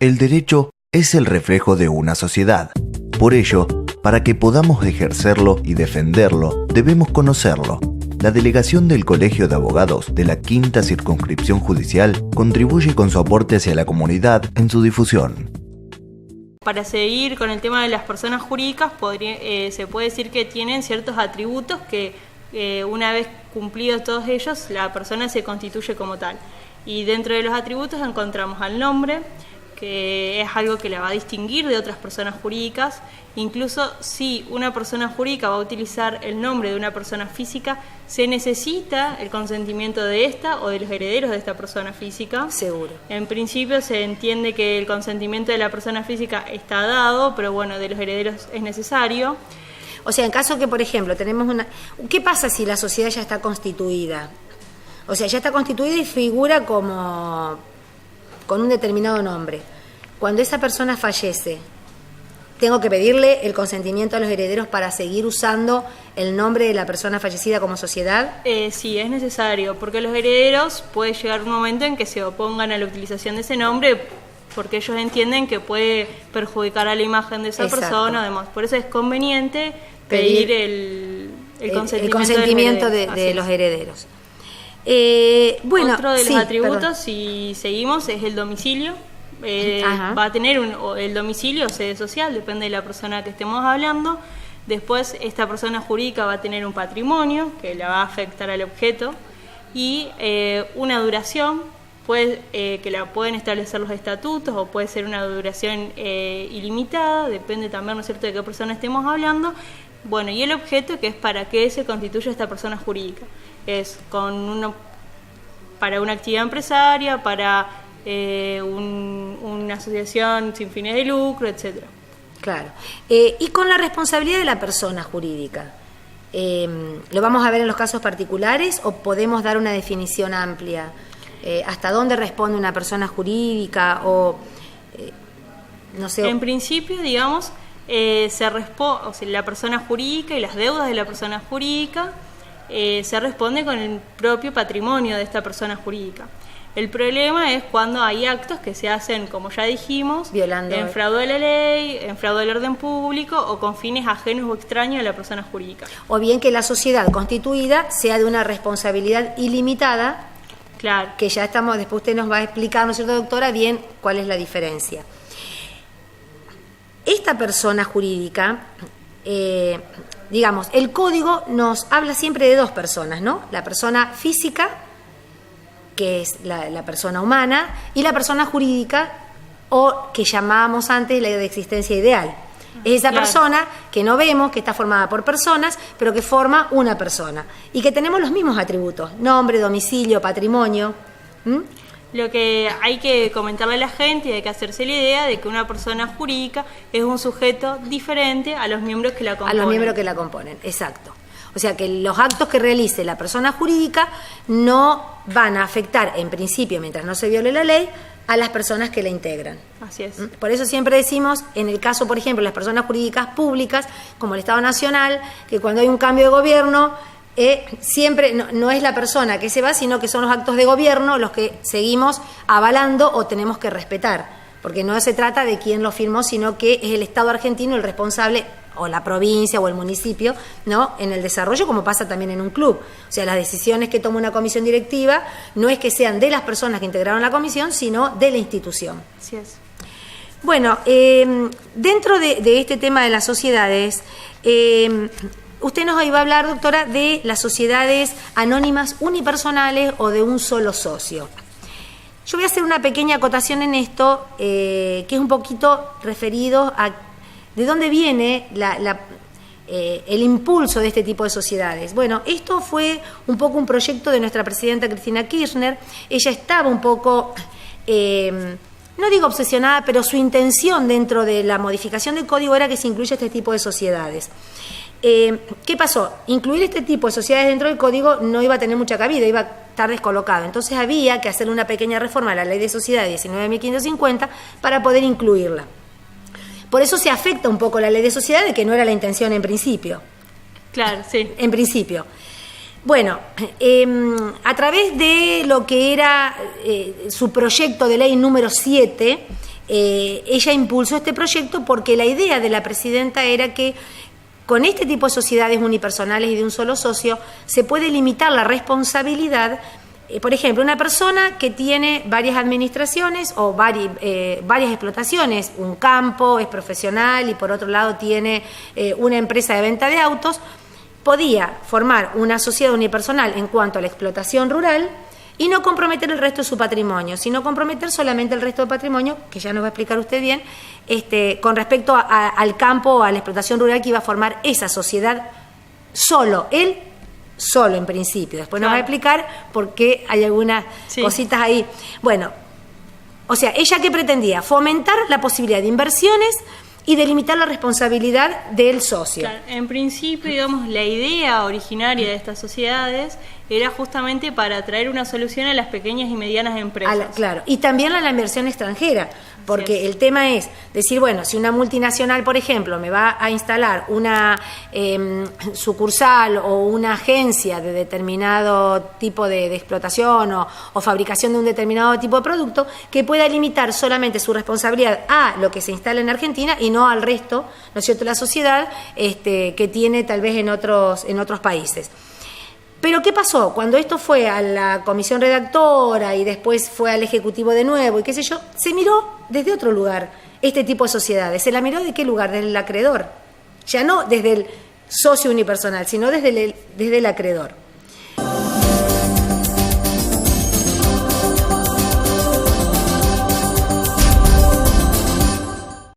El derecho es el reflejo de una sociedad. Por ello, para que podamos ejercerlo y defenderlo, debemos conocerlo. La delegación del Colegio de Abogados de la Quinta Circunscripción Judicial contribuye con su aporte hacia la comunidad en su difusión. Para seguir con el tema de las personas jurídicas, se puede decir que tienen ciertos atributos que una vez cumplidos todos ellos, la persona se constituye como tal. Y dentro de los atributos encontramos al nombre, que es algo que la va a distinguir de otras personas jurídicas. Incluso si una persona jurídica va a utilizar el nombre de una persona física, se necesita el consentimiento de esta o de los herederos de esta persona física. Seguro. En principio se entiende que el consentimiento de la persona física está dado, pero bueno, de los herederos es necesario. O sea, en caso que, por ejemplo, tenemos una... ¿Qué pasa si la sociedad ya está constituida? O sea, ya está constituida y figura como con un determinado nombre. Cuando esa persona fallece, ¿tengo que pedirle el consentimiento a los herederos para seguir usando el nombre de la persona fallecida como sociedad? Sí, es necesario, porque los herederos puede llegar un momento en que se opongan a la utilización de ese nombre, porque ellos entienden que puede perjudicar a la imagen de esa persona, además. Por eso es conveniente pedir el consentimiento de los herederos. Bueno, otro de los atributos, si seguimos, es el domicilio. Va a tener el domicilio o sede social, depende de la persona que estemos hablando. Después, esta persona jurídica va a tener un patrimonio que la va a afectar al objeto y una duración, que la pueden establecer los estatutos, o puede ser una duración ilimitada, depende también, ¿no es cierto?, de qué persona estemos hablando. Bueno, y el objeto, que es para qué se constituye esta persona jurídica, es para una actividad empresaria, para una asociación sin fines de lucro, etcétera. Claro. Y con la responsabilidad de la persona jurídica, ¿lo vamos a ver en los casos particulares o podemos dar una definición amplia? ¿Hasta dónde responde una persona jurídica? O no sé. En principio, digamos, la persona jurídica y las deudas de la persona jurídica se responde con el propio patrimonio de esta persona jurídica. El problema es cuando hay actos que se hacen, como ya dijimos, violando, en fraude de la ley, en fraude del orden público o con fines ajenos o extraños a la persona jurídica. O bien que la sociedad constituida sea de una responsabilidad ilimitada. Claro. Que ya estamos, después usted nos va a explicar, ¿no es cierto, doctora?, bien cuál es la diferencia. Esta persona jurídica, digamos, el código nos habla siempre de dos personas, ¿no? La persona física, que es la persona humana, y la persona jurídica, o que llamábamos antes la de existencia ideal. Es esa persona que no vemos, que está formada por personas, pero que forma una persona. Y que tenemos los mismos atributos: nombre, domicilio, patrimonio. Lo que hay que comentarle a la gente, y hay que hacerse la idea de que una persona jurídica es un sujeto diferente a los miembros que la componen. A los miembros que la componen, exacto. O sea que los actos que realice la persona jurídica no van a afectar, en principio, mientras no se viole la ley, a las personas que la integran. Así es. Por eso siempre decimos, en el caso, por ejemplo, de las personas jurídicas públicas, como el Estado Nacional, que cuando hay un cambio de gobierno, siempre no es la persona que se va, sino que son los actos de gobierno los que seguimos avalando o tenemos que respetar, porque no se trata de quién lo firmó, sino que es el Estado argentino el responsable, o la provincia o el municipio, ¿no?, en el desarrollo, como pasa también en un club. O sea, las decisiones que toma una comisión directiva no es que sean de las personas que integraron la comisión, sino de la institución. Así es. Bueno, dentro de este tema de las sociedades, usted nos iba a hablar, doctora, de las sociedades anónimas unipersonales o de un solo socio. Yo voy a hacer una pequeña acotación en esto, que es un poquito referido a de dónde viene el impulso de este tipo de sociedades. Bueno, esto fue un poco un proyecto de nuestra presidenta Cristina Kirchner. Ella estaba un poco, no digo obsesionada, pero su intención dentro de la modificación del código era que se incluya este tipo de sociedades. ¿Qué pasó? Incluir este tipo de sociedades dentro del código no iba a tener mucha cabida, iba a estar descolocado. Entonces había que hacer una pequeña reforma a la Ley de Sociedades 19.550 para poder incluirla. Por eso se afecta un poco la Ley de Sociedades, que no era la intención en principio. Claro, sí. En principio. Bueno, a través de lo que era su proyecto de ley número 7, ella impulsó este proyecto porque la idea de la presidenta era que con este tipo de sociedades unipersonales y de un solo socio se puede limitar la responsabilidad. Por ejemplo, una persona que tiene varias administraciones o varias explotaciones, un campo, es profesional y por otro lado tiene una empresa de venta de autos, podía formar una sociedad unipersonal en cuanto a la explotación rural y no comprometer el resto de su patrimonio, sino comprometer solamente el resto del patrimonio, que ya nos va a explicar usted bien, con respecto al campo o a la explotación rural que iba a formar esa sociedad solo, él solo en principio. Después nos va a explicar por qué hay algunas cositas ahí. Bueno, o sea, ¿ella qué pretendía? Fomentar la posibilidad de inversiones y delimitar la responsabilidad del socio. Claro, en principio, digamos, la idea originaria de estas sociedades era justamente para traer una solución a las pequeñas y medianas empresas. Claro, y también a la inversión extranjera, porque el tema es decir, bueno, si una multinacional, por ejemplo, me va a instalar una sucursal o una agencia de determinado tipo de explotación o fabricación de un determinado tipo de producto, que pueda limitar solamente su responsabilidad a lo que se instala en Argentina y no al resto, ¿no es cierto?, la sociedad que tiene tal vez en otros países. Pero ¿qué pasó? Cuando esto fue a la comisión redactora y después fue al Ejecutivo de nuevo y qué sé yo, se miró desde otro lugar este tipo de sociedades. ¿Se la miró de qué lugar? Desde el acreedor. Ya no desde el socio unipersonal, sino desde el acreedor.